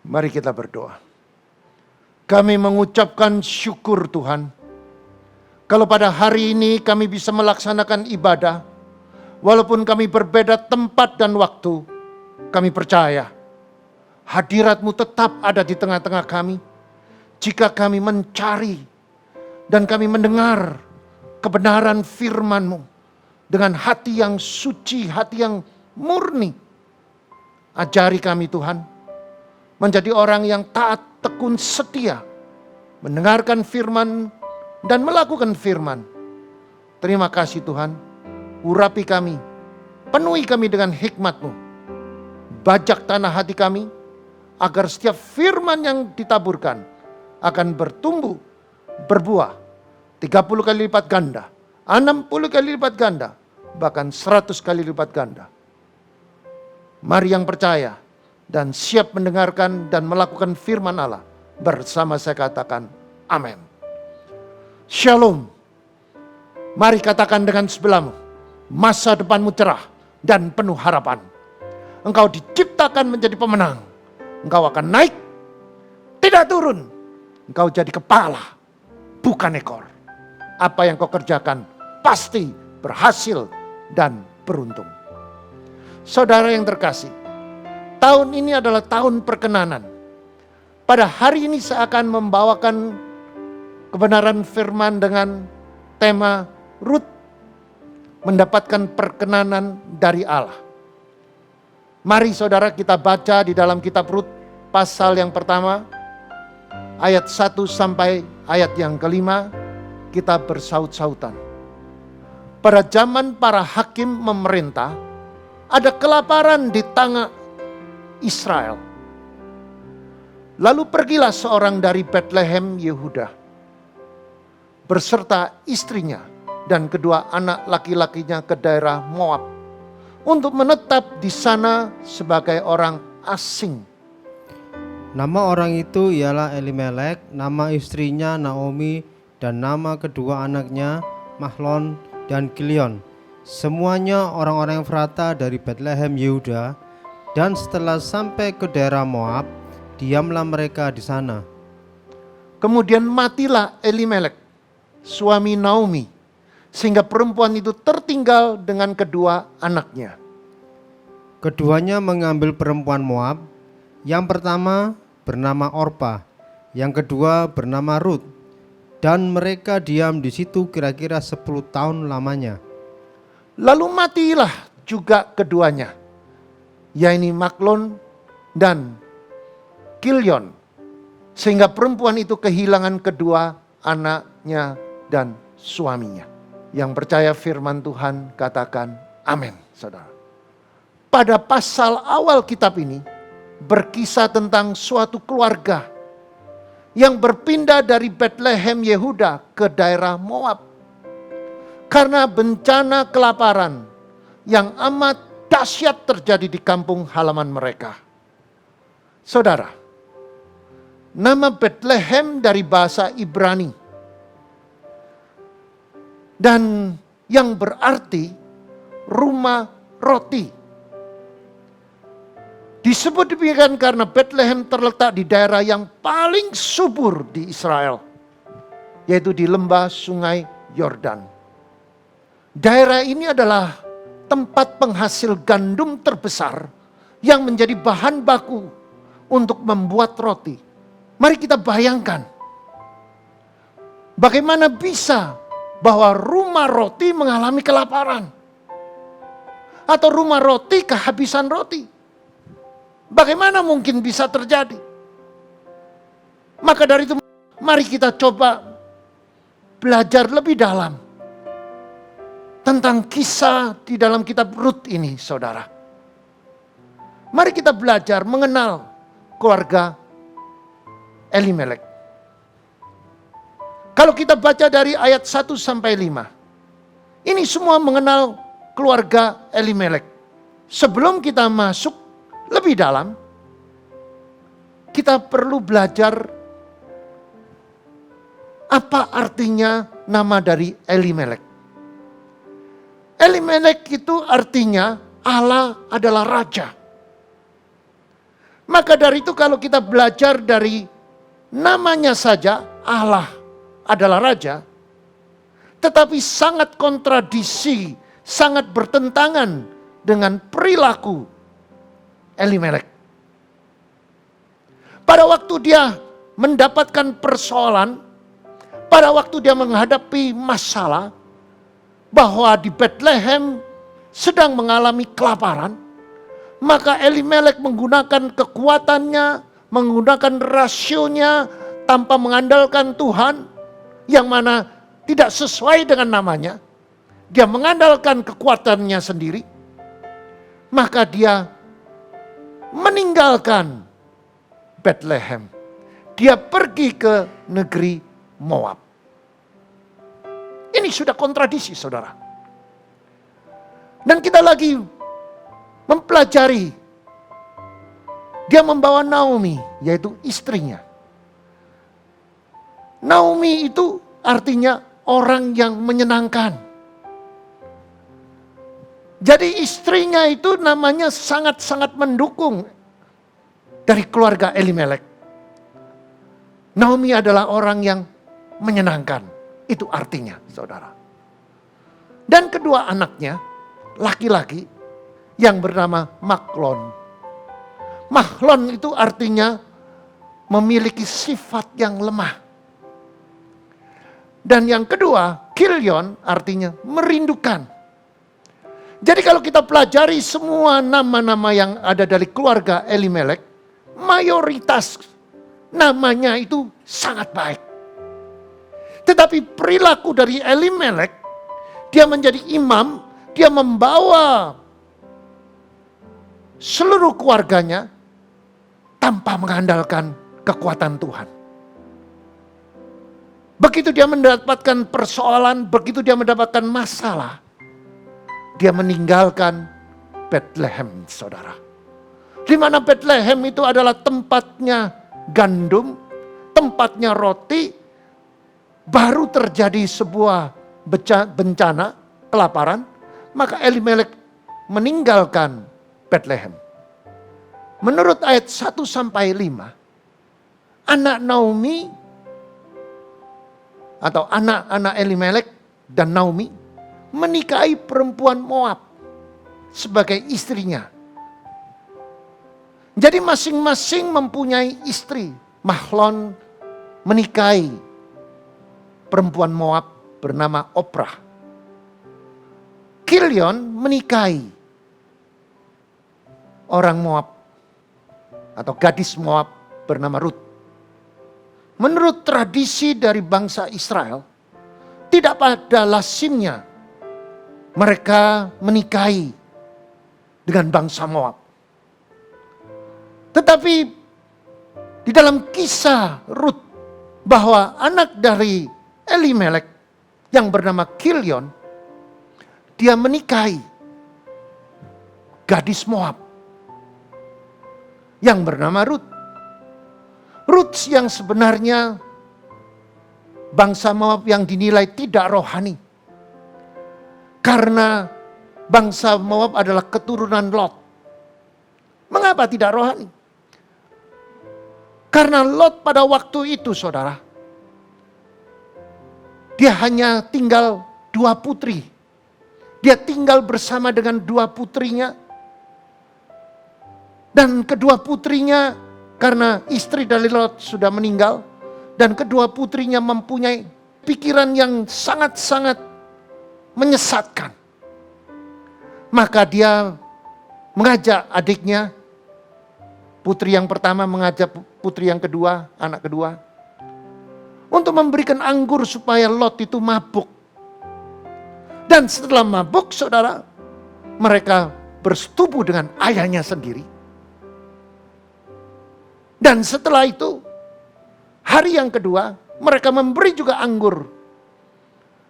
Mari kita berdoa. Kami mengucapkan syukur Tuhan. Kalau pada hari ini kami bisa melaksanakan ibadah. Walaupun kami berbeda tempat dan waktu. Kami percaya hadirat-Mu tetap ada di tengah-tengah kami. Jika kami mencari dan kami mendengar kebenaran firman-Mu. Dengan hati yang suci, hati yang murni. Ajari kami Tuhan. Menjadi orang yang taat, tekun, setia. Mendengarkan firman dan melakukan firman. Terima kasih Tuhan. Urapi kami. Penuhi kami dengan hikmat-Mu. Bajak tanah hati kami. Agar setiap firman yang ditaburkan akan bertumbuh, berbuah. 30 kali lipat ganda. 60 kali lipat ganda. Bahkan 100 kali lipat ganda. Mari yang percaya dan siap mendengarkan dan melakukan firman Allah. Bersama saya katakan amin. Shalom. Mari katakan dengan sebelahmu. Masa depanmu cerah dan penuh harapan. Engkau diciptakan menjadi pemenang. Engkau akan naik, tidak turun. Engkau jadi kepala, bukan ekor. Apa yang kau kerjakan pasti berhasil dan beruntung. Saudara yang terkasih, tahun ini adalah tahun perkenanan. Pada hari ini saya akan membawakan kebenaran firman dengan tema Rut mendapatkan perkenanan dari Allah. Mari saudara kita baca di dalam kitab Rut pasal yang pertama ayat 1 sampai ayat yang kelima. Kita bersaut-sautan. Pada zaman para hakim memerintah, ada kelaparan di tanah Israel. Lalu pergilah seorang dari Bethlehem Yehuda beserta istrinya dan kedua anak laki-lakinya ke daerah Moab untuk menetap di sana sebagai orang asing. Nama orang itu ialah Elimelek, nama istrinya Naomi, dan nama kedua anaknya Mahlon dan Kilion. Semuanya orang-orang Efrata dari Bethlehem Yehuda. Dan setelah sampai ke daerah Moab, diamlah mereka di sana. Kemudian matilah Elimelek, suami Naomi, sehingga perempuan itu tertinggal dengan kedua anaknya. Keduanya mengambil perempuan Moab. Yang pertama bernama Orpa, yang kedua bernama Rut. Dan mereka diam di situ kira-kira 10 tahun lamanya. Lalu matilah juga keduanya, yaitu Mahlon dan Kilion, sehingga perempuan itu kehilangan kedua anaknya dan suaminya. Yang percaya firman Tuhan katakan amin, saudara. Pada pasal awal kitab ini berkisah tentang suatu keluarga yang berpindah dari Bethlehem Yehuda ke daerah Moab. Karena bencana kelaparan yang amat dahsyat terjadi di kampung halaman mereka. Saudara, nama Bethlehem dari bahasa Ibrani. Dan yang berarti rumah roti. Disebut demikian karena Bethlehem terletak di daerah yang paling subur di Israel, yaitu di lembah sungai Yordan. Daerah ini adalah tempat penghasil gandum terbesar yang menjadi bahan baku untuk membuat roti. Mari kita bayangkan, bagaimana bisa bahwa rumah roti mengalami kelaparan, atau rumah roti kehabisan roti. Bagaimana mungkin bisa terjadi? Maka dari itu mari kita coba belajar lebih dalam tentang kisah di dalam kitab Rut ini, saudara. Mari kita belajar mengenal keluarga Elimelek. Kalau kita baca dari ayat 1 sampai 5, ini semua mengenal keluarga Elimelek. Sebelum kita masuk lebih dalam, kita perlu belajar apa artinya nama dari Elimelek. Elimelek itu artinya Allah adalah raja. Maka dari itu kalau kita belajar dari namanya saja, Allah adalah Raja, tetapi sangat kontradiksi, sangat bertentangan dengan perilaku Elimelek. Pada waktu dia mendapatkan persoalan, pada waktu dia menghadapi masalah, bahwa di Bethlehem sedang mengalami kelaparan, maka Elimelek menggunakan kekuatannya, menggunakan rasionya tanpa mengandalkan Tuhan, yang mana tidak sesuai dengan namanya. Dia mengandalkan kekuatannya sendiri, maka dia meninggalkan Bethlehem. Dia pergi ke negeri Moab. Ini sudah kontradiksi, saudara. Dan kita lagi mempelajari. Dia membawa Naomi, yaitu istrinya. Naomi itu artinya orang yang menyenangkan. Jadi istrinya itu namanya sangat-sangat mendukung dari keluarga Elimelek. Naomi adalah orang yang menyenangkan. Itu artinya, saudara. Dan kedua anaknya, laki-laki yang bernama Mahlon. Mahlon itu artinya memiliki sifat yang lemah. Dan yang kedua, Kilion artinya merindukan. Jadi kalau kita pelajari semua nama-nama yang ada dari keluarga Elimelek, mayoritas namanya itu sangat baik. Tetapi perilaku dari Elimelek, dia menjadi imam, dia membawa seluruh keluarganya tanpa mengandalkan kekuatan Tuhan. Begitu dia mendapatkan persoalan, begitu dia mendapatkan masalah, dia meninggalkan Bethlehem, saudara. Di mana Bethlehem itu adalah tempatnya gandum, tempatnya roti. Baru terjadi sebuah bencana, kelaparan, maka Elimelek meninggalkan Bethlehem. Menurut ayat 1-5, anak Naomi atau anak-anak Elimelek dan Naomi menikahi perempuan Moab sebagai istrinya. Jadi masing-masing mempunyai istri. Mahlon menikahi perempuan Moab bernama Oprah. Kilion menikahi orang Moab atau gadis Moab bernama Ruth. Menurut tradisi dari bangsa Israel, tidak pada lazimnya mereka menikahi dengan bangsa Moab. Tetapi di dalam kisah Ruth, bahwa anak dari Elimelek yang bernama Kilion, dia menikahi gadis Moab yang bernama Ruth. Ruth yang sebenarnya bangsa Moab yang dinilai tidak rohani. Karena bangsa Moab adalah keturunan Lot. Mengapa tidak rohani? Karena Lot pada waktu itu, saudara, dia hanya tinggal 2 putri. Dia tinggal bersama dengan 2 putrinya. Dan kedua putrinya, karena istri dari Lot sudah meninggal, dan kedua putrinya mempunyai pikiran yang sangat-sangat menyesatkan. Maka dia mengajak adiknya, putri yang pertama mengajak putri yang kedua, anak kedua, untuk memberikan anggur supaya Lot itu mabuk. Dan setelah mabuk, saudara, mereka bersetubuh dengan ayahnya sendiri. Dan setelah itu, hari yang kedua, mereka memberi juga anggur.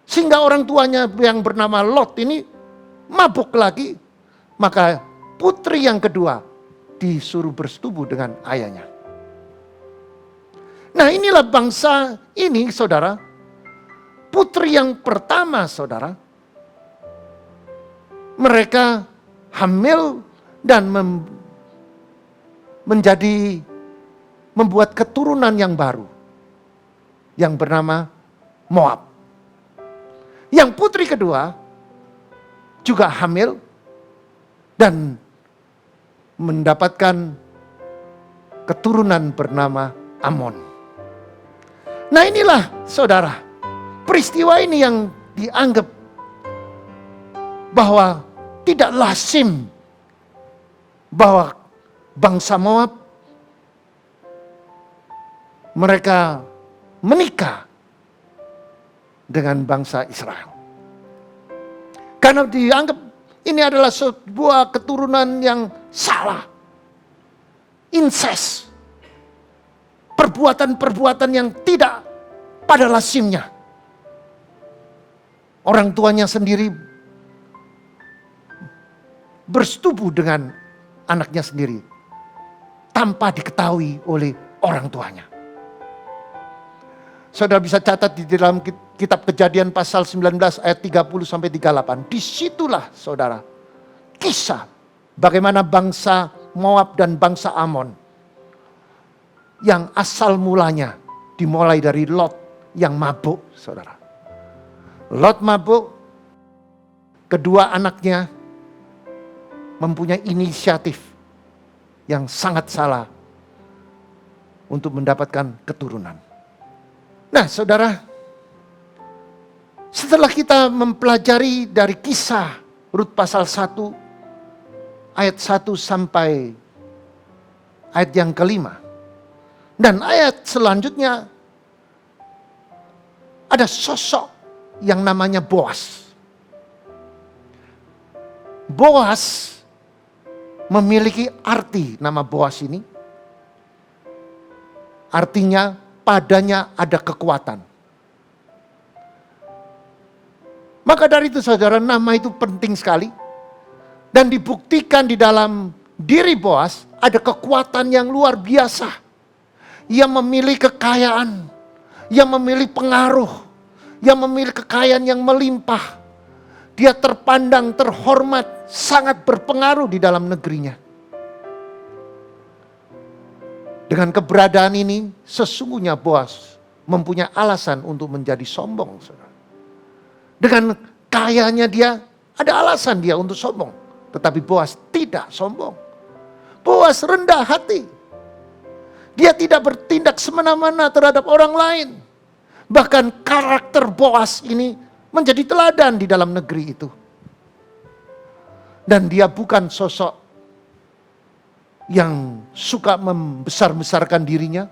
Sehingga orang tuanya yang bernama Lot ini mabuk lagi. Maka putri yang kedua disuruh bersetubuh dengan ayahnya. Nah, inilah bangsa ini, saudara. Putri yang pertama, saudara, mereka hamil dan membuat keturunan yang baru yang bernama Moab. Yang putri kedua juga hamil dan mendapatkan keturunan bernama Amon. Nah inilah saudara, peristiwa ini yang dianggap bahwa tidak lazim bahwa bangsa Moab mereka menikah dengan bangsa Israel. Karena dianggap ini adalah sebuah keturunan yang salah. Incest. Perbuatan-perbuatan yang tidak pada lazimnya. Orang tuanya sendiri bersetubuh dengan anaknya sendiri tanpa diketahui oleh orang tuanya. Saudara bisa catat di dalam kitab Kejadian pasal 19 ayat 30 sampai 38. Disitulah saudara kisah bagaimana bangsa Moab dan bangsa Amon yang asal mulanya dimulai dari Lot yang mabuk, saudara. Lot mabuk, kedua anaknya mempunyai inisiatif yang sangat salah untuk mendapatkan keturunan. Nah saudara, setelah kita mempelajari dari kisah Rut pasal 1 ayat 1 sampai ayat yang kelima. Dan ayat selanjutnya ada sosok yang namanya Boas. Boas memiliki arti nama Boas ini. Artinya padanya ada kekuatan. Maka dari itu saudara, nama itu penting sekali. Dan dibuktikan di dalam diri Boas ada kekuatan yang luar biasa. Ia memiliki kekayaan, ia memiliki pengaruh, ia memiliki kekayaan yang melimpah. Dia terpandang, terhormat, sangat berpengaruh di dalam negerinya. Dengan keberadaan ini, sesungguhnya Boas mempunyai alasan untuk menjadi sombong. Saudara. Dengan kayanya dia, ada alasan dia untuk sombong. Tetapi Boas tidak sombong. Boas rendah hati. Dia tidak bertindak semena-mena terhadap orang lain. Bahkan karakter Boas ini menjadi teladan di dalam negeri itu. Dan dia bukan sosok yang suka membesar-besarkan dirinya,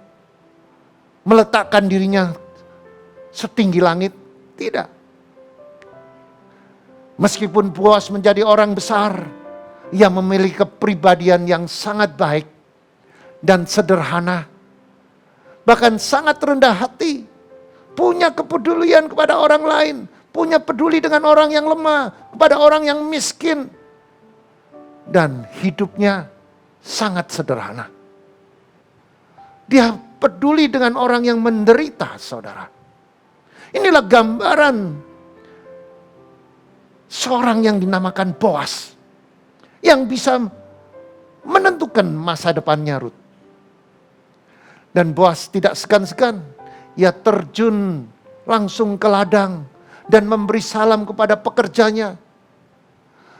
meletakkan dirinya setinggi langit. Tidak. Meskipun Boas menjadi orang besar, ia memiliki kepribadian yang sangat baik dan sederhana. Bahkan sangat rendah hati. Punya kepedulian kepada orang lain. Punya peduli dengan orang yang lemah. Kepada orang yang miskin. Dan hidupnya sangat sederhana. Dia peduli dengan orang yang menderita, saudara. Inilah gambaran seorang yang dinamakan Boas. Yang bisa menentukan masa depannya Rut. Dan Boas tidak segan-segan. Ia terjun langsung ke ladang. Dan memberi salam kepada pekerjanya.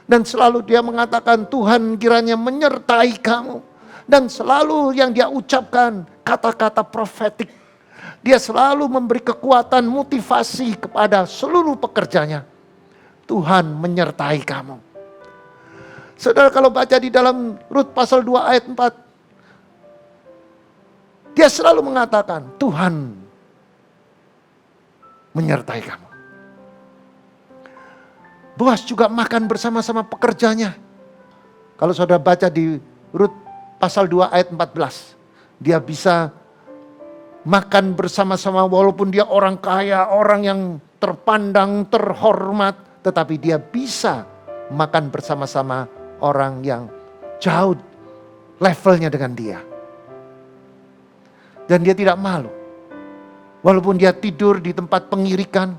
Dan selalu dia mengatakan, Tuhan kiranya menyertai kamu. Dan selalu yang dia ucapkan kata-kata profetik. Dia selalu memberi kekuatan motivasi kepada seluruh pekerjanya. Tuhan menyertai kamu. Saudara kalau baca di dalam Rut pasal 2 ayat 4. Dia selalu mengatakan, Tuhan menyertai kamu. Boas juga makan bersama-sama pekerjanya. Kalau saudara baca di Rut pasal 2 ayat 14. Dia bisa makan bersama-sama walaupun dia orang kaya, orang yang terpandang, terhormat. Tetapi dia bisa makan bersama-sama orang yang jauh levelnya dengan dia. Dan dia tidak malu. Walaupun dia tidur di tempat pengirikan.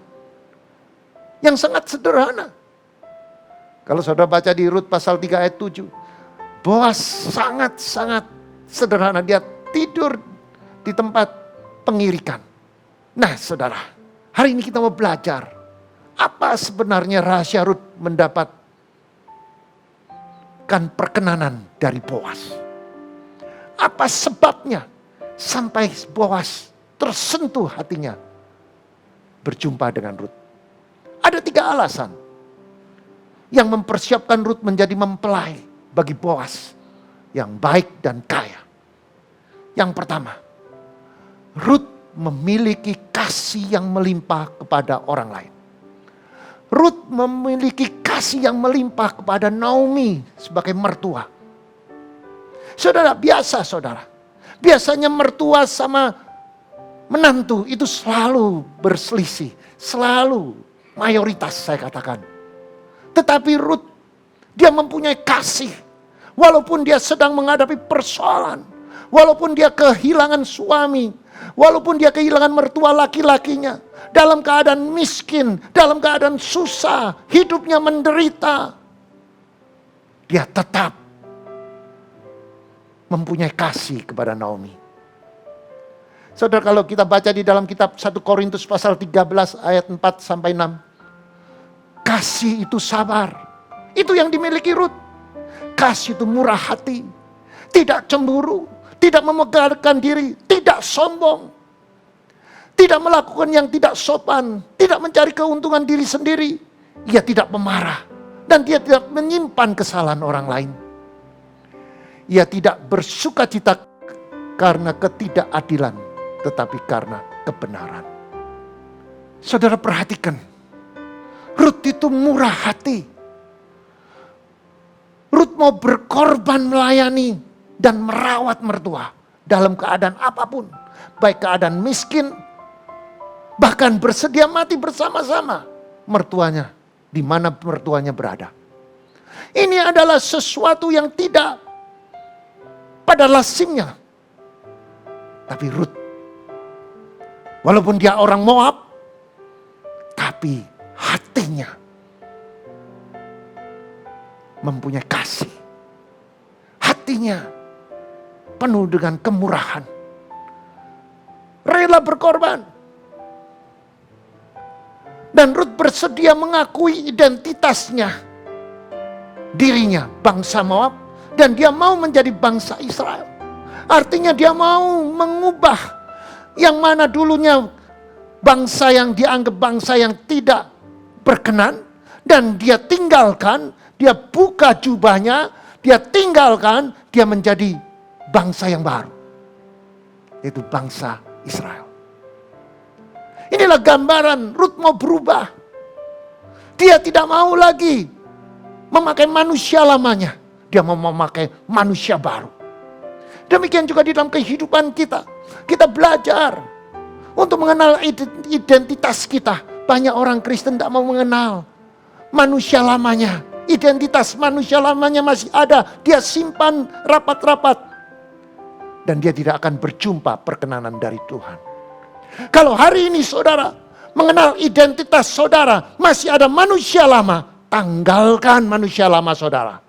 Yang sangat sederhana. Kalau saudara baca di Rut pasal 3 ayat 7. Boas sangat-sangat Sederhana, dia tidur di tempat pengirikan. Nah saudara, hari ini kita mau belajar. Apa sebenarnya rahasia Rut mendapatkan perkenanan dari Boas? Apa sebabnya sampai Boas tersentuh hatinya berjumpa dengan Rut? Ada 3 alasan yang mempersiapkan Rut menjadi mempelai bagi Boas yang baik dan kaya. Yang pertama, Rut memiliki kasih yang melimpah kepada orang lain. Rut memiliki kasih yang melimpah kepada Naomi sebagai mertua. Saudara, biasanya mertua sama menantu itu selalu berselisih, selalu mayoritas saya katakan. Tetapi Rut, dia mempunyai kasih. Walaupun dia sedang menghadapi persoalan, walaupun dia kehilangan suami, walaupun dia kehilangan mertua laki-lakinya, dalam keadaan miskin, dalam keadaan susah, hidupnya menderita, dia tetap mempunyai kasih kepada Naomi. Saudara, kalau kita baca di dalam kitab 1 Korintus pasal 13 ayat 4 sampai 6. Kasih itu sabar. Itu yang dimiliki Rut. Kasih itu murah hati. Tidak cemburu. Tidak memegarkan diri. Tidak sombong. Tidak melakukan yang tidak sopan. Tidak mencari keuntungan diri sendiri. Ia tidak pemarah. Dan dia tidak menyimpan kesalahan orang lain. Ia tidak bersukacita karena ketidakadilan, tetapi karena kebenaran. Saudara perhatikan, Rut itu murah hati. Rut mau berkorban melayani dan merawat mertua dalam keadaan apapun. Baik keadaan miskin, bahkan bersedia mati bersama-sama mertuanya, di mana mertuanya berada. Ini adalah sesuatu yang tidak pada lazimnya. Tapi Rut, walaupun dia orang Moab, tapi hatinya mempunyai kasih. Hatinya penuh dengan kemurahan. Rela berkorban. Dan Rut bersedia mengakui identitasnya. Dirinya bangsa Moab. Dan dia mau menjadi bangsa Israel. Artinya dia mau mengubah yang mana dulunya bangsa yang dianggap bangsa yang tidak berkenan. Dan dia tinggalkan, dia buka jubahnya, dia tinggalkan, dia menjadi bangsa yang baru. Yaitu bangsa Israel. Inilah gambaran Rut mau berubah. Dia tidak mau lagi memakai manusia lamanya. Dia mau memakai manusia baru. Demikian juga di dalam kehidupan kita. Kita belajar untuk mengenal identitas kita. Banyak orang Kristen tidak mau mengenal manusia lamanya. Identitas manusia lamanya masih ada. Dia simpan rapat-rapat. Dan dia tidak akan berjumpa perkenanan dari Tuhan. Kalau hari ini saudara mengenal identitas saudara, masih ada manusia lama, tanggalkan manusia lama saudara.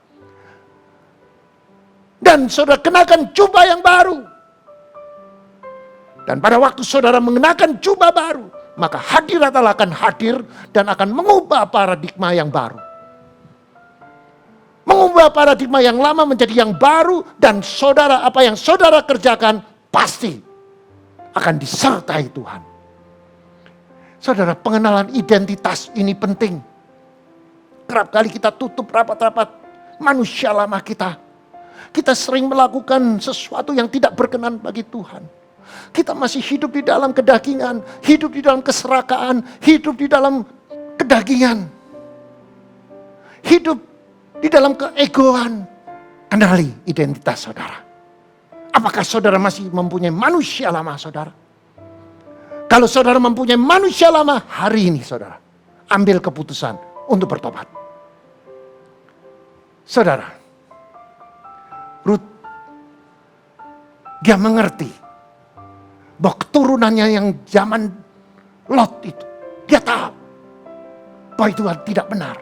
Dan saudara kenakan jubah yang baru. Dan pada waktu saudara mengenakan jubah baru, maka hadirat Allah akan hadir dan akan mengubah paradigma yang baru. Mengubah paradigma yang lama menjadi yang baru, dan saudara, apa yang saudara kerjakan pasti akan disertai Tuhan. Saudara, pengenalan identitas ini penting. Kerap kali kita tutup rapat-rapat manusia lama kita. Kita sering melakukan sesuatu yang tidak berkenan bagi Tuhan. Kita masih hidup di dalam kedagingan, hidup di dalam keserakaan, hidup di dalam kedagingan. Hidup di dalam keegoan. Kenali identitas saudara. Apakah saudara masih mempunyai manusia lama saudara? Kalau saudara mempunyai manusia lama, hari ini saudara, ambil keputusan untuk bertobat. Saudara, Rut, dia mengerti bahwa keturunannya yang zaman Lot itu, dia tahu bahwa itu tidak benar.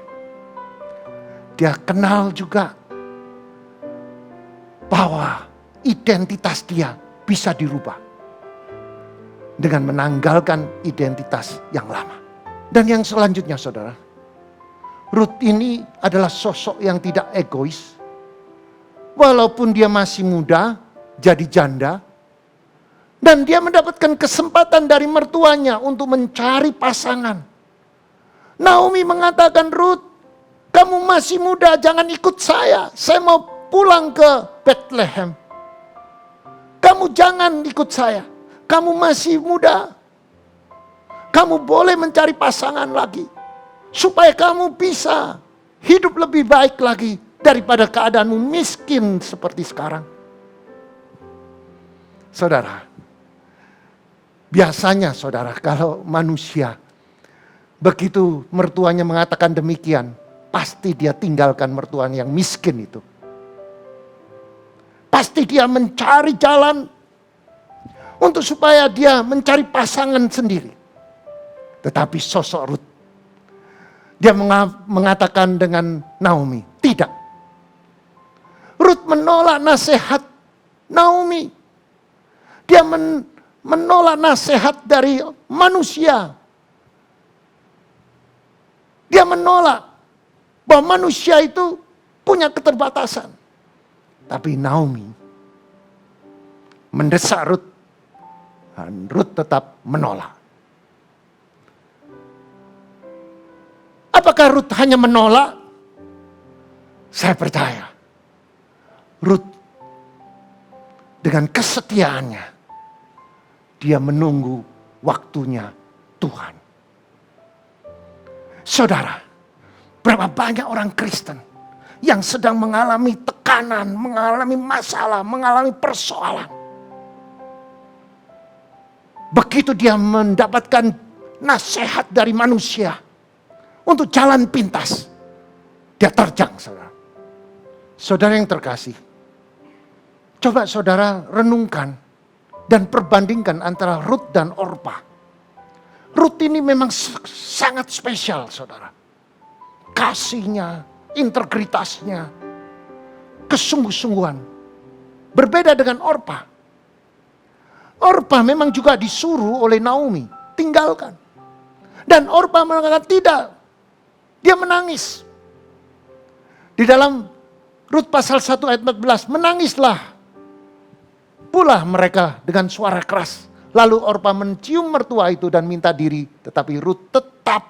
Dia kenal juga bahwa identitas dia bisa dirubah dengan menanggalkan identitas yang lama. Dan yang selanjutnya saudara, Ruth ini adalah sosok yang tidak egois. Walaupun dia masih muda, jadi janda, dan dia mendapatkan kesempatan dari mertuanya untuk mencari pasangan. Naomi mengatakan, Ruth, kamu masih muda, jangan ikut saya. Saya mau pulang ke Bethlehem. Kamu jangan ikut saya. Kamu masih muda. Kamu boleh mencari pasangan lagi. Supaya kamu bisa hidup lebih baik lagi daripada keadaanmu miskin seperti sekarang. Saudara, biasanya saudara kalau manusia begitu mertuanya mengatakan demikian, pasti dia tinggalkan mertuanya yang miskin itu. Pasti dia mencari jalan untuk supaya dia mencari pasangan sendiri. Tetapi sosok Ruth, dia mengatakan dengan Naomi, tidak. Ruth menolak nasihat Naomi. Dia menolak nasihat dari manusia. Dia menolak bahwa manusia itu punya keterbatasan. Tapi Naomi mendesak Ruth. Dan Ruth tetap menolak. Apakah Ruth hanya menolak? Saya percaya Ruth dengan kesetiaannya, dia menunggu waktunya Tuhan. Saudara, berapa banyak orang Kristen yang sedang mengalami tekanan, mengalami masalah, mengalami persoalan. Begitu dia mendapatkan nasihat dari manusia untuk jalan pintas, dia terjang, saudara. Saudara yang terkasih, coba saudara renungkan dan perbandingkan antara Ruth dan Orpa. Ruth ini memang sangat spesial, saudara. Kasihnya, integritasnya, kesungguh-sungguhan. Berbeda dengan Orpa. Orpa memang juga disuruh oleh Naomi, tinggalkan. Dan Orpa mengatakan tidak. Dia menangis. Di dalam Rut pasal 1 ayat 14, menangislah pula mereka dengan suara keras. Lalu Orpa mencium mertua itu dan minta diri, tetapi Rut tetap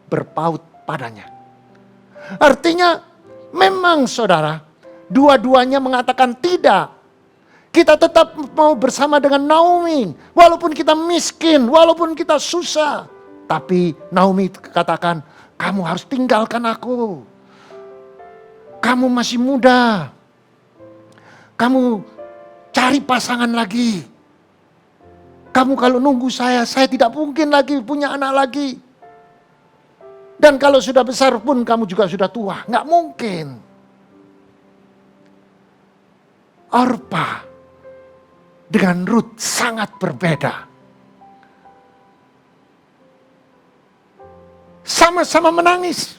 berpaut padanya. Artinya memang saudara, dua-duanya mengatakan tidak. Kita tetap mau bersama dengan Naomi, walaupun kita miskin, walaupun kita susah. Tapi Naomi katakan, kamu harus tinggalkan aku. Kamu masih muda. Kamu cari pasangan lagi. Kamu kalau nunggu saya tidak mungkin lagi punya anak lagi. Dan kalau sudah besar pun kamu juga sudah tua. Nggak mungkin. Orpa dengan Rut sangat berbeda. Sama-sama menangis.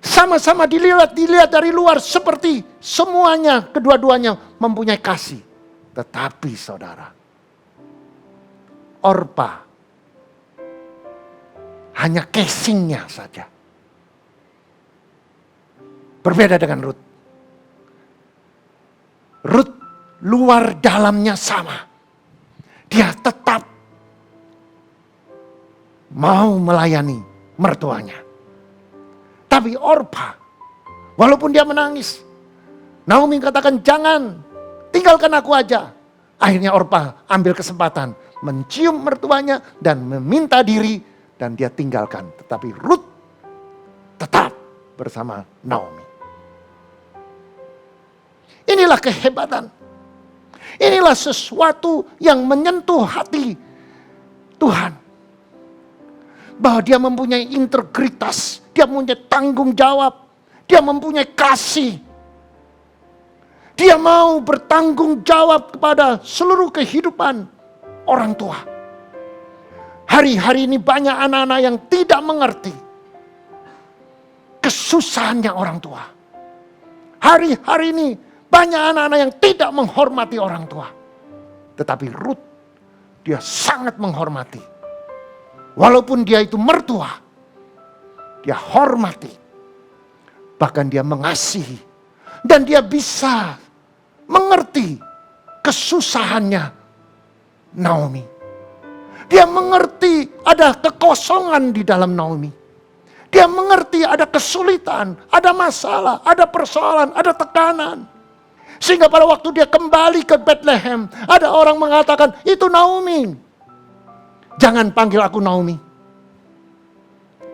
Sama-sama dilihat dari luar seperti semuanya, kedua-duanya mempunyai kasih. Tetapi saudara, Orpa hanya casingnya saja. Berbeda dengan Rut. Rut luar dalamnya sama. Dia tetap mau melayani mertuanya. Tapi Orpa, walaupun dia menangis, Naomi katakan jangan, tinggalkan aku aja. Akhirnya Orpa ambil kesempatan, mencium mertuanya dan meminta diri dan dia tinggalkan. Tetapi Rut tetap bersama Naomi. Inilah kehebatan. Inilah sesuatu yang menyentuh hati Tuhan. Bahwa dia mempunyai integritas, dia mempunyai tanggung jawab, dia mempunyai kasih. Dia mau bertanggung jawab kepada seluruh kehidupan orang tua. Hari-hari ini banyak anak-anak yang tidak mengerti kesusahannya orang tua. Hari-hari ini Banyak anak-anak yang tidak menghormati orang tua. Tetapi Rut, dia sangat menghormati. Walaupun dia itu mertua, dia hormati. Bahkan dia mengasihi. Dan dia bisa mengerti kesusahannya Naomi. Dia mengerti ada kekosongan di dalam Naomi. Dia mengerti ada kesulitan, ada masalah, ada persoalan, ada tekanan. Sehingga pada waktu dia kembali ke Bethlehem, ada orang mengatakan, itu Naomi. Jangan panggil aku Naomi.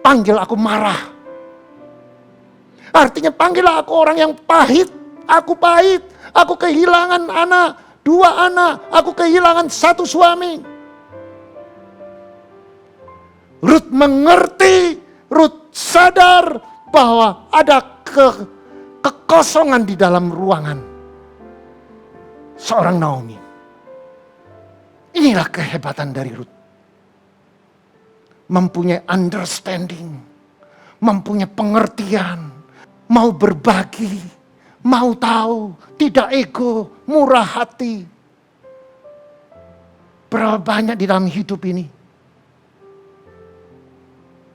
Panggil aku marah. Artinya panggil aku orang yang pahit. Aku pahit. Aku kehilangan anak, 2 anak. Aku kehilangan 1 suami. Rut mengerti. Rut sadar bahwa ada kekosongan di dalam ruangan seorang Naomi. Inilah kehebatan dari Rut. Mempunyai understanding, mempunyai pengertian, mau berbagi, mau tahu, tidak ego, murah hati. Berapa banyak di dalam hidup ini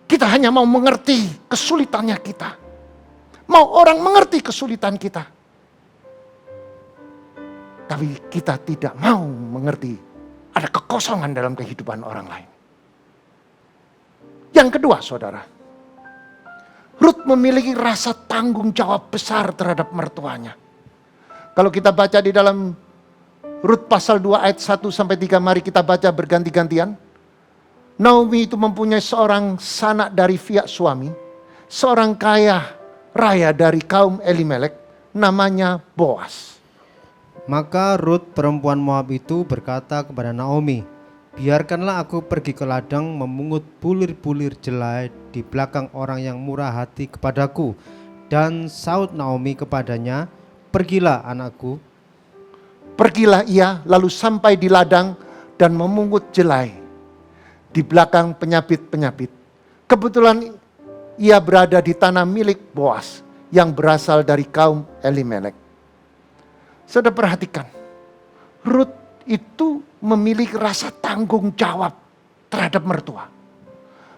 kita hanya mau mengerti kesulitannya kita. Mau orang mengerti kesulitan kita. Tapi kita tidak mau mengerti ada kekosongan dalam kehidupan orang lain. Yang kedua, saudara. Rut memiliki rasa tanggung jawab besar terhadap mertuanya. Kalau kita baca di dalam Rut pasal 2 ayat 1-3, mari kita baca berganti-gantian. Naomi itu mempunyai seorang sanak dari pihak suami, seorang kaya raya dari kaum Elimelek, namanya Boas. Maka Rut perempuan Moab itu berkata kepada Naomi, biarkanlah aku pergi ke ladang memungut bulir-bulir jelai di belakang orang yang murah hati kepadaku. Dan saud Naomi kepadanya, pergilah anakku. Pergilah ia lalu sampai di ladang dan memungut jelai di belakang penyapit-penyapit. Kebetulan ia berada di tanah milik Boas yang berasal dari kaum Elimelek. Saudara perhatikan, Rut itu memiliki rasa tanggung jawab terhadap mertua.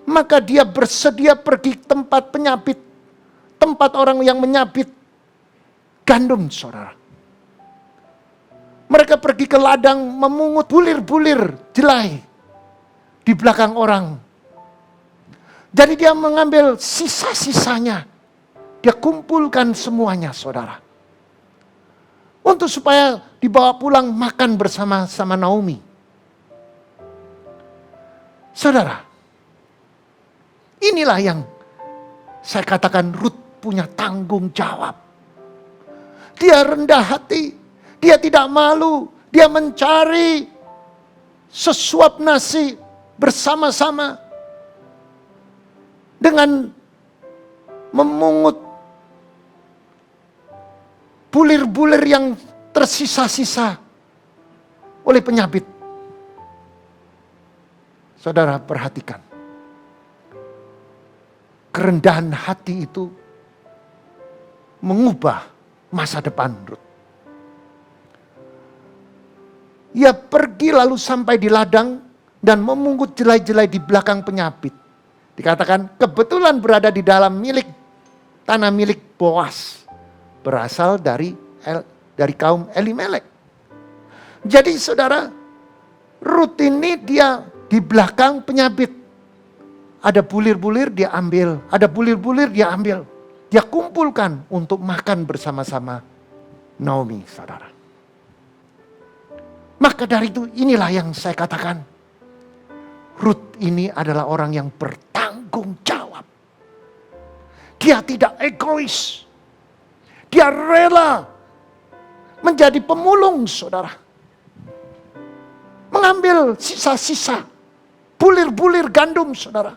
Maka dia bersedia pergi ke tempat penyapit, tempat orang yang menyapit gandum, saudara. Mereka pergi ke ladang memungut bulir-bulir jelai di belakang orang. Jadi dia mengambil sisa-sisanya. Dia kumpulkan semuanya, saudara. Untuk supaya dibawa pulang makan bersama-sama Naomi. Saudara, inilah yang saya katakan Rut punya tanggung jawab. Dia rendah hati, dia tidak malu, dia mencari sesuap nasi bersama-sama dengan memungut bulir-bulir yang tersisa-sisa oleh penyapit. Saudara perhatikan, kerendahan hati itu mengubah masa depan Rut. Ia pergi lalu sampai di ladang dan memungut jelai-jelai di belakang penyapit. Dikatakan kebetulan berada di dalam tanah milik Boas. Berasal dari kaum Elimelek. Jadi saudara, Rut ini dia di belakang penyapit. Ada bulir-bulir dia ambil, ada bulir-bulir dia ambil. Dia kumpulkan untuk makan bersama-sama Naomi, saudara. Maka dari itu inilah yang saya katakan. Rut ini adalah orang yang bertanggung jawab. Dia tidak egois. Dia rela menjadi pemulung, saudara. Mengambil sisa-sisa bulir-bulir gandum, saudara.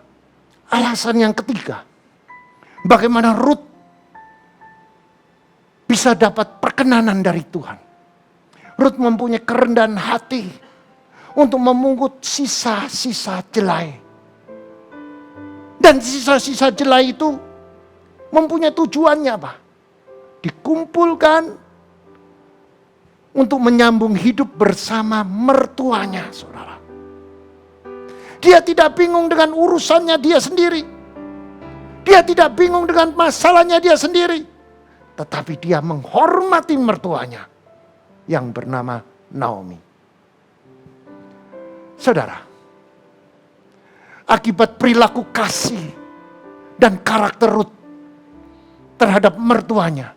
Alasan yang ketiga, bagaimana Rut bisa dapat perkenanan dari Tuhan. Rut mempunyai kerendahan hati untuk memungut sisa-sisa jelai. Dan sisa-sisa jelai itu mempunyai tujuannya apa? Dikumpulkan untuk menyambung hidup bersama mertuanya, saudara. Dia tidak bingung dengan urusannya dia sendiri. Dia tidak bingung dengan masalahnya dia sendiri. Tetapi dia menghormati mertuanya yang bernama Naomi. Saudara, akibat perilaku kasih dan karakter Rut terhadap mertuanya,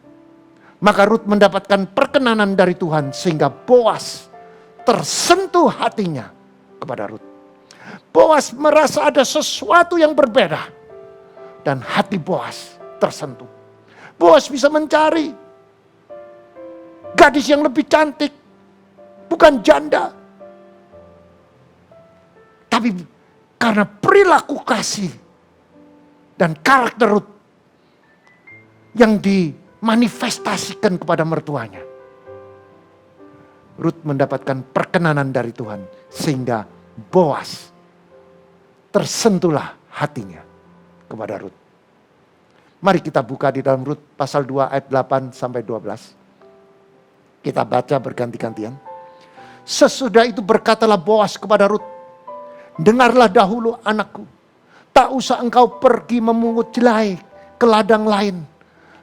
maka Rut mendapatkan perkenanan dari Tuhan sehingga Boas tersentuh hatinya kepada Rut. Boas merasa ada sesuatu yang berbeda dan hati Boas tersentuh. Boas bisa mencari gadis yang lebih cantik, bukan janda. Tapi karena perilaku kasih dan karakter Rut yang dimanifestasikan kepada mertuanya, Rut mendapatkan perkenanan dari Tuhan sehingga Boas tersentuhlah hatinya kepada Rut. Mari kita buka di dalam Rut pasal 2 ayat 8 sampai 12. Kita baca berganti-gantian. Sesudah itu berkatalah Boas kepada Rut, dengarlah dahulu anakku, tak usah engkau pergi memungut jelai ke ladang lain,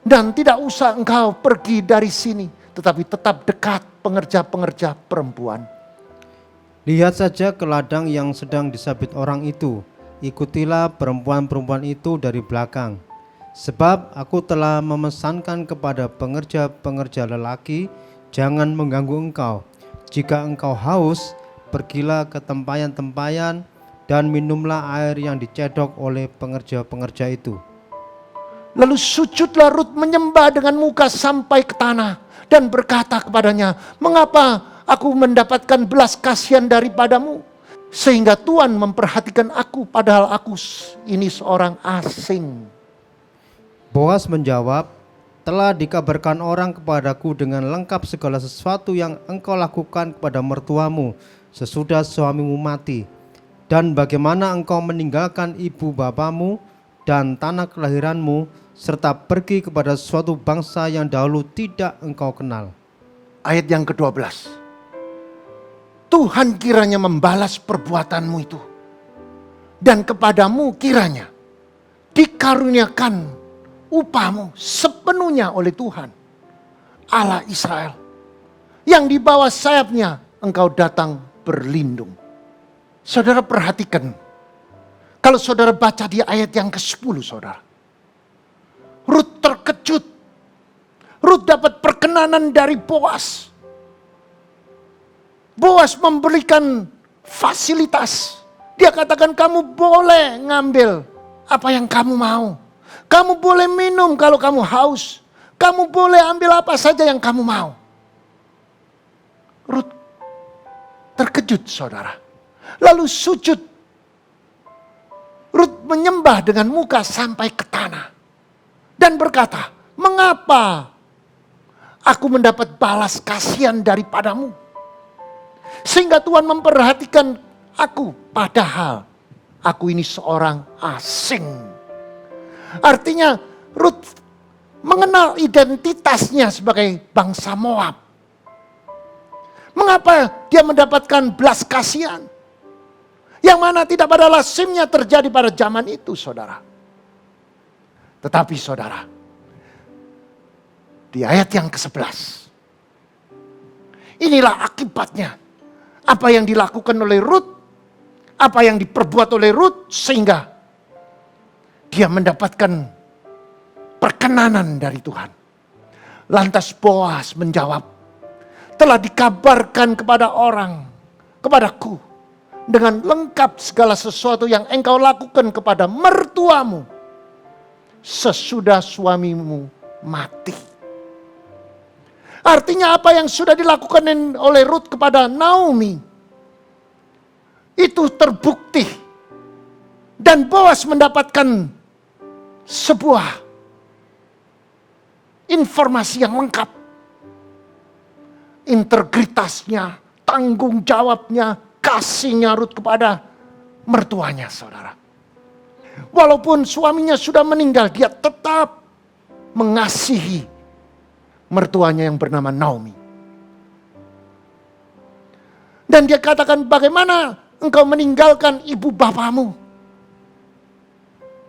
dan tidak usah engkau pergi dari sini, tetapi tetap dekat pengerja-pengerja perempuan. Lihat saja ke ladang yang sedang disabit orang itu, ikutilah perempuan-perempuan itu dari belakang. Sebab aku telah memesankan kepada pengerja-pengerja lelaki, jangan mengganggu engkau. Jika engkau haus, pergilah ke tempayan-tempayan dan minumlah air yang dicedok oleh pengerja-pengerja itu. Lalu sujudlah Rut menyembah dengan muka sampai ke tanah dan berkata kepadanya, mengapa aku mendapatkan belas kasihan daripadamu, sehingga Tuhan memperhatikan aku padahal aku ini seorang asing. Boas menjawab, telah dikabarkan orang kepadaku dengan lengkap segala sesuatu yang engkau lakukan kepada mertuamu sesudah suamimu mati, dan bagaimana engkau meninggalkan ibu bapamu dan tanah kelahiranmu, serta pergi kepada suatu bangsa yang dahulu tidak engkau kenal. Ayat yang ke-12. Tuhan kiranya membalas perbuatanmu itu, dan kepadamu kiranya dikaruniakan upahmu sepenuhnya oleh Tuhan Allah Israel, yang di bawah sayapnya engkau datang berlindung. Saudara perhatikan, kalau saudara baca di ayat yang ke-10, saudara, Rut terkejut. Rut dapat perkenanan dari Boas. Boas memberikan fasilitas. Dia katakan, kamu boleh ngambil apa yang kamu mau. Kamu boleh minum kalau kamu haus. Kamu boleh ambil apa saja yang kamu mau. Rut terkejut, saudara. Lalu sujud. Rut menyembah dengan muka sampai ke tanah. Dan berkata, mengapa aku mendapat balas kasihan daripadamu, sehingga Tuhan memperhatikan aku padahal aku ini seorang asing. Artinya Rut mengenal identitasnya sebagai bangsa Moab. Mengapa dia mendapatkan belas kasihan? Yang mana tidak pada lazimnya terjadi pada zaman itu, saudara. Tetapi saudara, di ayat yang ke-11, inilah akibatnya. Apa yang dilakukan oleh Rut, apa yang diperbuat oleh Rut, sehingga dia mendapatkan perkenanan dari Tuhan. Lantas Boas menjawab, telah dikabarkan kepada orang, kepadaku, dengan lengkap segala sesuatu yang engkau lakukan kepada mertuamu sesudah suamimu mati. Artinya apa yang sudah dilakukan oleh Rut kepada Naomi itu terbukti. Dan Boas mendapatkan sebuah informasi yang lengkap. Integritasnya, tanggung jawabnya, kasihnya Rut kepada mertuanya, saudara. Walaupun suaminya sudah meninggal, dia tetap mengasihi mertuanya yang bernama Naomi. Dan dia katakan, bagaimana engkau meninggalkan ibu bapamu,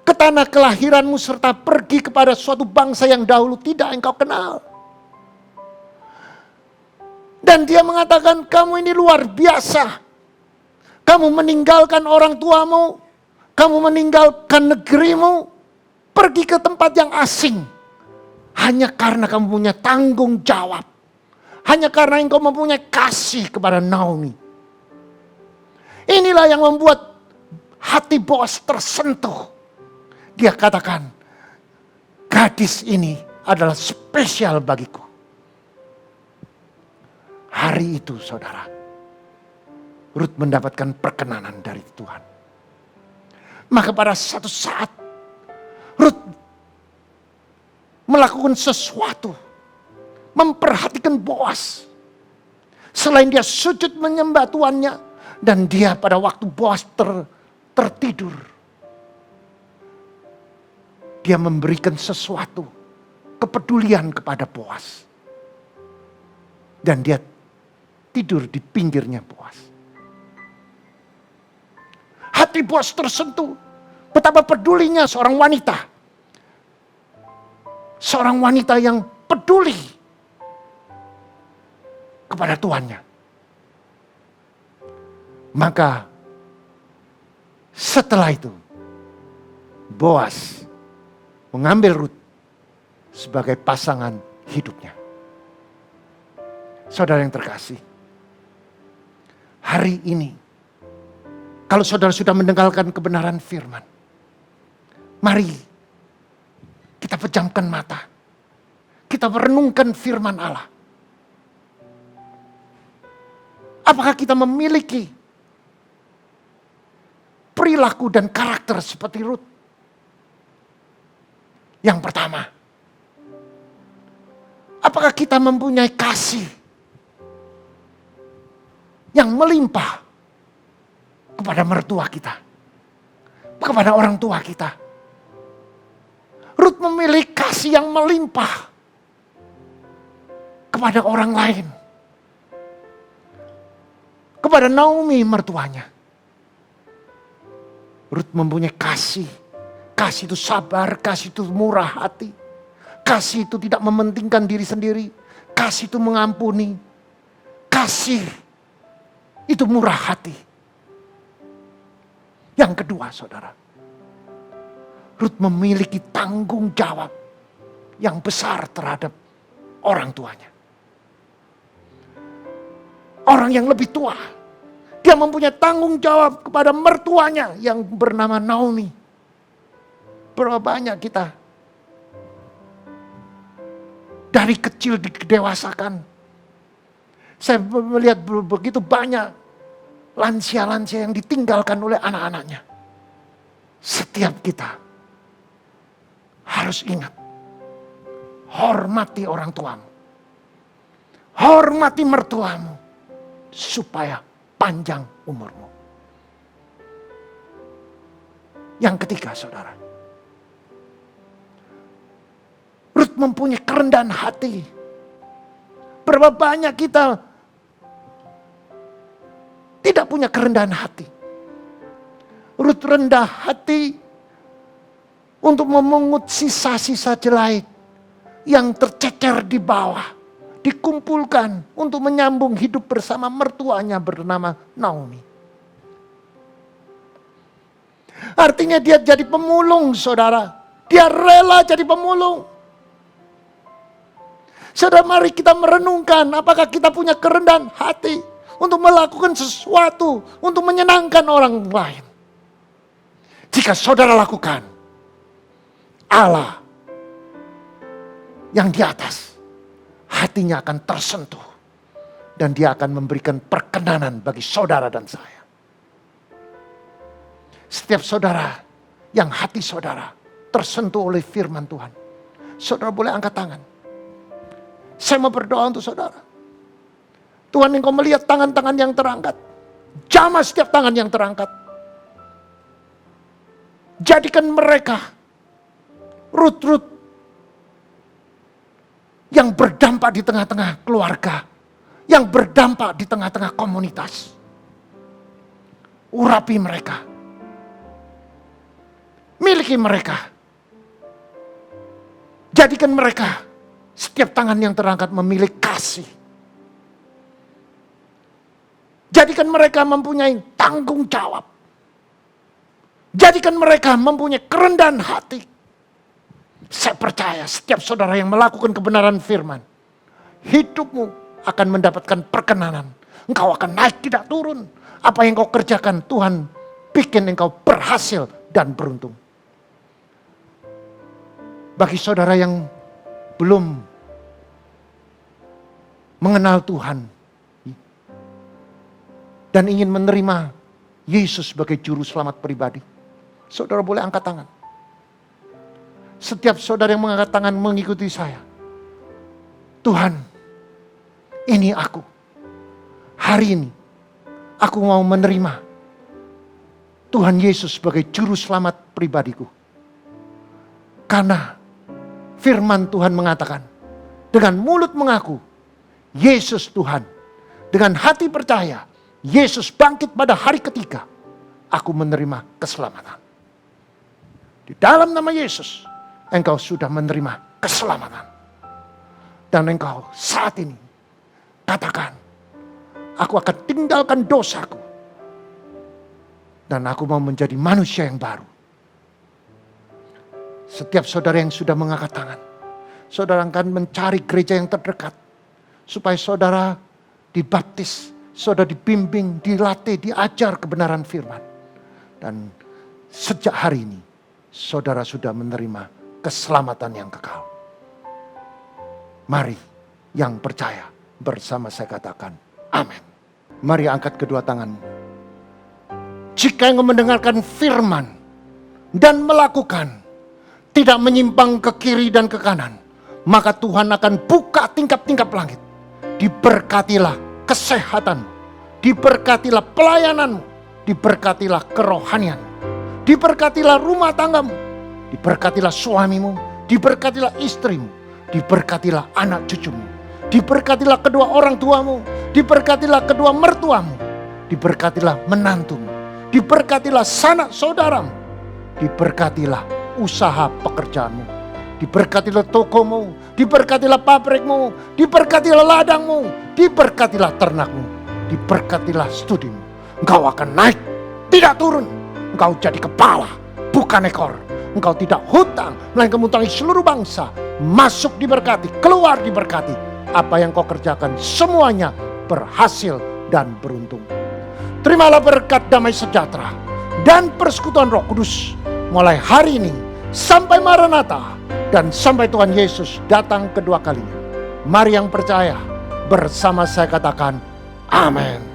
ke tanah kelahiranmu, serta pergi kepada suatu bangsa yang dahulu tidak engkau kenal. Dan dia mengatakan, kamu ini luar biasa. Kamu meninggalkan orang tuamu, kamu meninggalkan negerimu, pergi ke tempat yang asing. Hanya karena kamu punya tanggung jawab. Hanya karena engkau mempunyai kasih kepada Naomi. Inilah yang membuat hati Boaz tersentuh. Dia katakan, gadis ini adalah spesial bagiku. Hari itu saudara, Rut mendapatkan perkenanan dari Tuhan. Maka pada satu saat, Rut melakukan sesuatu, memperhatikan Boaz. Selain dia sujud menyembah tuannya, dan dia pada waktu Boaz tertidur, dia memberikan sesuatu, kepedulian kepada Boaz. Dan dia tidur di pinggirnya Boaz. Hati Boaz tersentuh. Betapa pedulinya seorang wanita. Seorang wanita yang peduli kepada tuannya. Maka setelah itu Boaz mengambil Rut sebagai pasangan hidupnya. Saudara yang terkasih, hari ini kalau saudara sudah mendengarkan kebenaran firman, mari kita pejamkan mata. Kita merenungkan firman Allah. Apakah kita memiliki perilaku dan karakter seperti Rut? Yang pertama, apakah kita mempunyai kasih yang melimpah kepada mertua kita, kepada orang tua kita? Rut memiliki kasih yang melimpah kepada orang lain, kepada Naomi mertuanya. Rut mempunyai kasih. Kasih itu sabar, kasih itu murah hati. Kasih itu tidak mementingkan diri sendiri. Kasih itu mengampuni. Kasih itu murah hati. Yang kedua saudara, Rut memiliki tanggung jawab yang besar terhadap orang tuanya. Orang yang lebih tua, dia mempunyai tanggung jawab kepada mertuanya yang bernama Naomi. Berapa banyak kita dari kecil didewasakan. Saya melihat begitu banyak lansia-lansia yang ditinggalkan oleh anak-anaknya. Setiap kita harus ingat, hormati orang tuamu, hormati mertuamu, supaya panjang umurmu. Yang ketiga saudara, Rut mempunyai kerendahan hati. Berapa banyak kita tidak punya kerendahan hati. Rut rendah hati untuk memungut sisa-sisa jelait yang tercecer di bawah, dikumpulkan untuk menyambung hidup bersama mertuanya bernama Naomi. Artinya dia jadi pemulung saudara. Dia rela jadi pemulung. Saudara, mari kita merenungkan apakah kita punya kerendahan hati untuk melakukan sesuatu untuk menyenangkan orang lain. Jika saudara lakukan, Allah yang di atas, hatinya akan tersentuh. Dan dia akan memberikan perkenanan bagi saudara dan saya. Setiap saudara yang hati saudara tersentuh oleh firman Tuhan, saudara boleh angkat tangan. Saya mau berdoa untuk saudara. Tuhan, engkau melihat tangan-tangan yang terangkat. Jamah setiap tangan yang terangkat. Jadikan mereka Rut-Rut yang berdampak di tengah-tengah keluarga, yang berdampak di tengah-tengah komunitas. Urapi mereka. Miliki mereka. Jadikan mereka setiap tangan yang terangkat memiliki kasih. Jadikan mereka mempunyai tanggung jawab. Jadikan mereka mempunyai kerendahan hati. Saya percaya setiap saudara yang melakukan kebenaran firman, hidupmu akan mendapatkan perkenanan. Engkau akan naik tidak turun. Apa yang kau kerjakan Tuhan bikin engkau berhasil dan beruntung. Bagi saudara yang belum mengenal Tuhan dan ingin menerima Yesus sebagai juru selamat pribadi, saudara boleh angkat tangan. Setiap saudara yang mengangkat tangan mengikuti saya. Tuhan, ini aku. Hari ini aku mau menerima Tuhan Yesus sebagai juru selamat pribadiku. Karena firman Tuhan mengatakan, dengan mulut mengaku Yesus Tuhan, dengan hati percaya Yesus bangkit pada hari ketiga, aku menerima keselamatan. Di dalam nama Yesus, engkau sudah menerima keselamatan. Dan engkau saat ini katakan, aku akan tinggalkan dosaku. Dan aku mau menjadi manusia yang baru. Setiap saudara yang sudah mengangkat tangan, saudara akan mencari gereja yang terdekat. Supaya saudara dibaptis, saudara dibimbing, dilatih, diajar kebenaran firman. Dan sejak hari ini, saudara sudah menerima keselamatan yang kekal. Mari yang percaya bersama saya katakan amin. Mari angkat kedua tanganmu. Jika engkau mendengarkan firman dan melakukan, tidak menyimpang ke kiri dan ke kanan, maka Tuhan akan buka tingkap-tingkap langit. Diberkatilah kesehatanmu, diberkatilah pelayananmu, diberkatilah kerohanian, diberkatilah rumah tanggamu, diberkatilah suamimu, diberkatilah istrimu, diberkatilah anak cucumu, diberkatilah kedua orang tuamu, diberkatilah kedua mertuamu, diberkatilah menantumu, diberkatilah sanak saudaramu, diberkatilah usaha pekerjaanmu, diberkatilah tokomu, diberkatilah pabrikmu, diberkatilah ladangmu, diberkatilah ternakmu, diberkatilah studimu. Engkau akan naik, tidak turun. Engkau jadi kepala, bukan ekor. Engkau tidak hutang, melainkan mengutangi seluruh bangsa. Masuk diberkati, keluar diberkati. Apa yang kau kerjakan semuanya berhasil dan beruntung. Terimalah berkat damai sejahtera dan persekutuan Roh Kudus mulai hari ini sampai Maranatha dan sampai Tuhan Yesus datang kedua kalinya. Mari yang percaya bersama saya katakan amin.